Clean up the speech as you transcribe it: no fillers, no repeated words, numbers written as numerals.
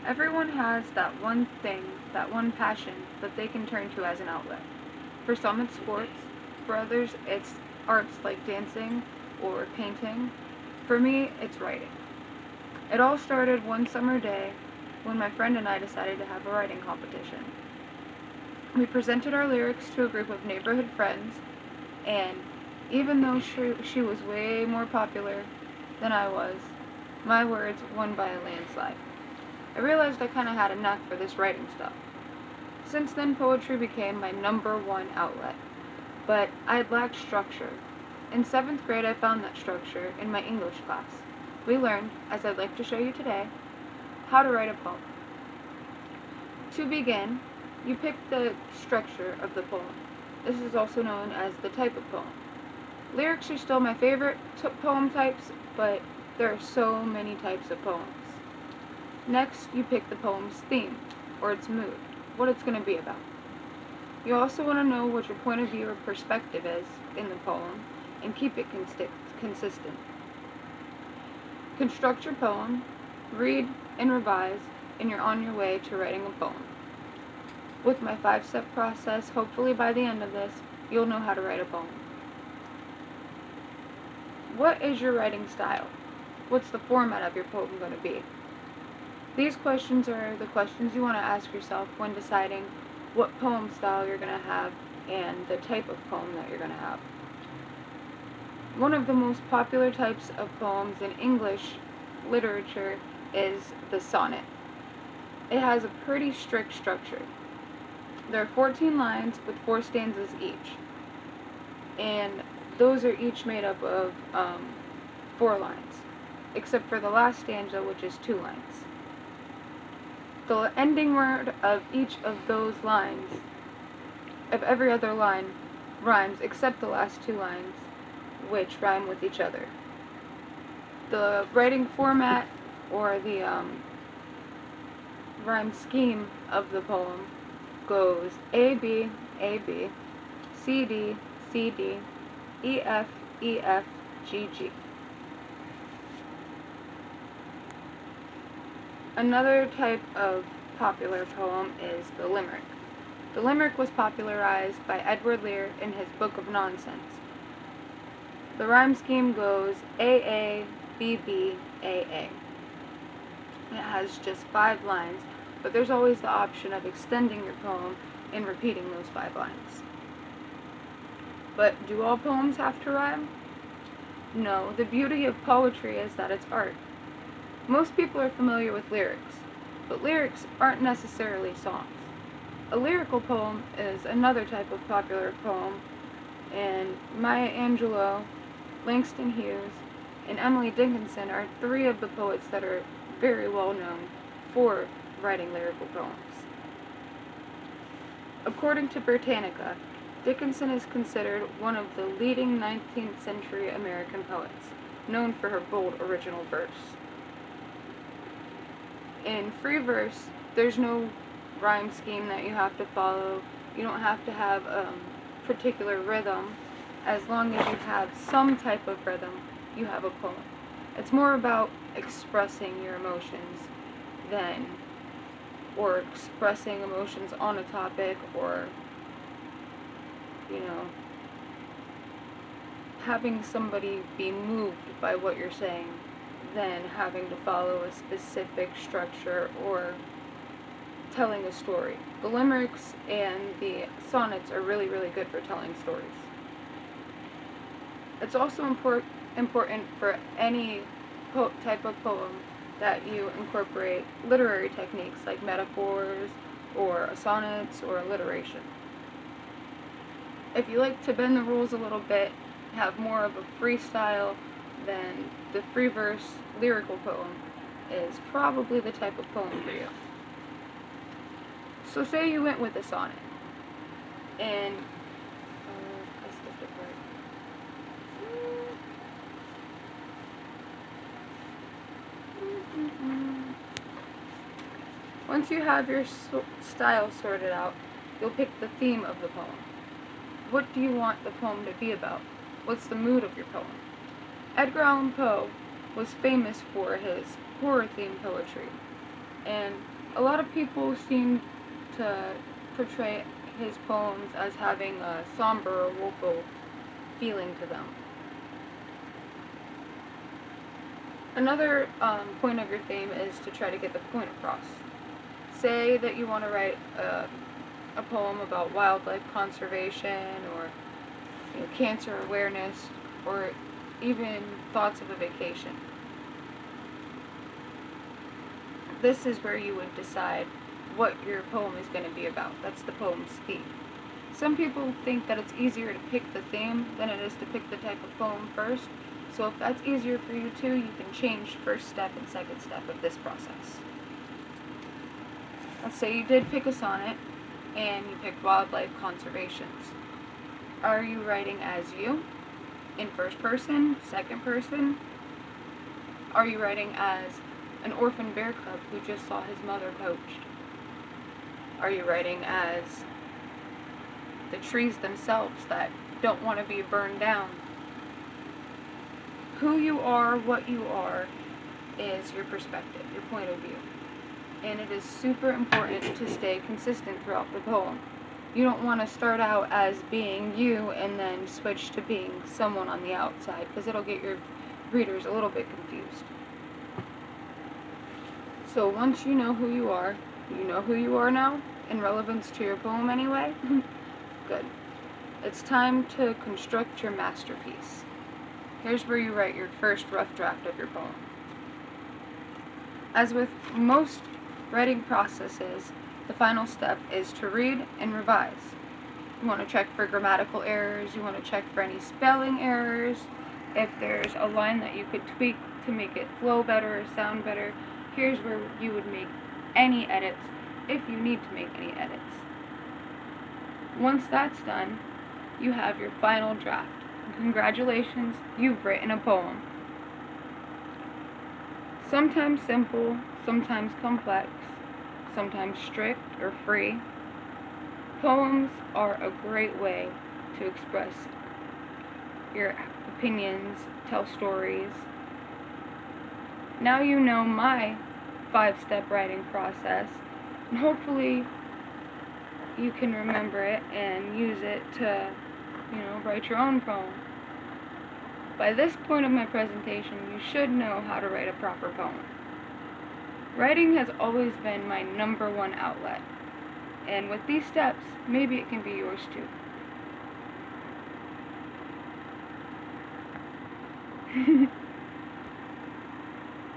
Everyone has that one thing, that one passion that they can turn to as an outlet. For some it's sports, for others it's arts like dancing or painting. For me, it's writing. It all started one summer day when my friend and I decided to have a writing competition. We presented our lyrics to a group of neighborhood friends, and even though she was way more popular than I was, my words won by a landslide. I realized I kind of had a knack for this writing stuff. Since then, poetry became my number one outlet, but I had lacked structure. In 7th grade, I found that structure in my English class. We learned, as I'd like to show you today, how to write a poem. To begin, you pick the structure of the poem. This is also known as the type of poem. Lyrics are still my favorite poem types, but there are so many types of poems. Next, you pick the poem's theme, or its mood, what it's going to be about. You also want to know what your point of view or perspective is in the poem, and keep it consistent. Construct your poem, read and revise, and you're on your way to writing a poem. With my 5-step process, hopefully by the end of this, you'll know how to write a poem. What is your writing style? What's the format of your poem going to be? These questions are the questions you want to ask yourself when deciding what poem style you're going to have and the type of poem that you're going to have. One of the most popular types of poems in English literature is the sonnet. It has a pretty strict structure. There are 14 lines with 4 stanzas each, and those are each made up of 4 lines, except for the last stanza, which is 2 lines. The ending word of each of those lines, of every other line, rhymes except the last 2 lines, which rhyme with each other. The writing format, or the rhyme scheme of the poem, goes A, B, A, B, C, D, C, D, E, F, E, F, G, G. Another type of popular poem is the limerick. The limerick was popularized by Edward Lear in his Book of Nonsense. The rhyme scheme goes A, B, B, A. It has just 5 lines, but there's always the option of extending your poem and repeating those 5 lines. But do all poems have to rhyme? No, the beauty of poetry is that it's art. Most people are familiar with lyrics, but lyrics aren't necessarily songs. A lyrical poem is another type of popular poem, and Maya Angelou, Langston Hughes, and Emily Dickinson are 3 of the poets that are very well known for writing lyrical poems. According to Britannica, Dickinson is considered one of the leading 19th century American poets, known for her bold original verse. In free verse, there's no rhyme scheme that you have to follow. You don't have to have a particular rhythm. As long as you have some type of rhythm, you have a poem. It's more about expressing your emotions or expressing emotions on a topic, or, having somebody be moved by what you're saying, than having to follow a specific structure or telling a story. The limericks and the sonnets are really, really good for telling stories. It's also important for any type of poem that you incorporate literary techniques like metaphors or sonnets or alliteration. If you like to bend the rules a little bit, have more of a freestyle, then the free verse lyrical poem is probably the type of poem for you. So say you went with a sonnet, and I skipped a part. Once you have your style sorted out, you'll pick the theme of the poem. What do you want the poem to be about? What's the mood of your poem? Edgar Allan Poe was famous for his horror-themed poetry. And a lot of people seem to portray his poems as having a somber or woeful feeling to them. Another point of your theme is to try to get the point across. Say that you want to write a poem about wildlife conservation, or cancer awareness, or even thoughts of a vacation. This is where you would decide what your poem is going to be about. That's the poem's theme. Some people think that it's easier to pick the theme than it is to pick the type of poem first, so if that's easier for you too, you can change first step and second step of this process. Let's say you did pick a sonnet, and you picked wildlife conservations. Are you writing as you, in first person, second person? Are you writing as an orphan bear cub who just saw his mother poached? Are you writing as the trees themselves that don't want to be burned down? Who you are, what you are, is your perspective, your point of view. And it is super important to stay consistent throughout the poem. You don't want to start out as being you and then switch to being someone on the outside, because it'll get your readers a little bit confused. So once you know who you are now, in relevance to your poem anyway, good. It's time to construct your masterpiece. Here's where you write your first rough draft of your poem. As with most writing processes, the final step is to read and revise. You want to check for grammatical errors, you want to check for any spelling errors, if there's a line that you could tweak to make it flow better or sound better. Here's where you would make any edits, if you need to make any edits. Once that's done, you have your final draft. Congratulations, you've written a poem. Sometimes simple, sometimes complex, sometimes strict or free. Poems are a great way to express your opinions, tell stories. Now you know my 5-step writing process, and hopefully you can remember it and use it to, write your own poem. By this point of my presentation, you should know how to write a proper poem. Writing has always been my #1 outlet, and with these steps, maybe it can be yours too.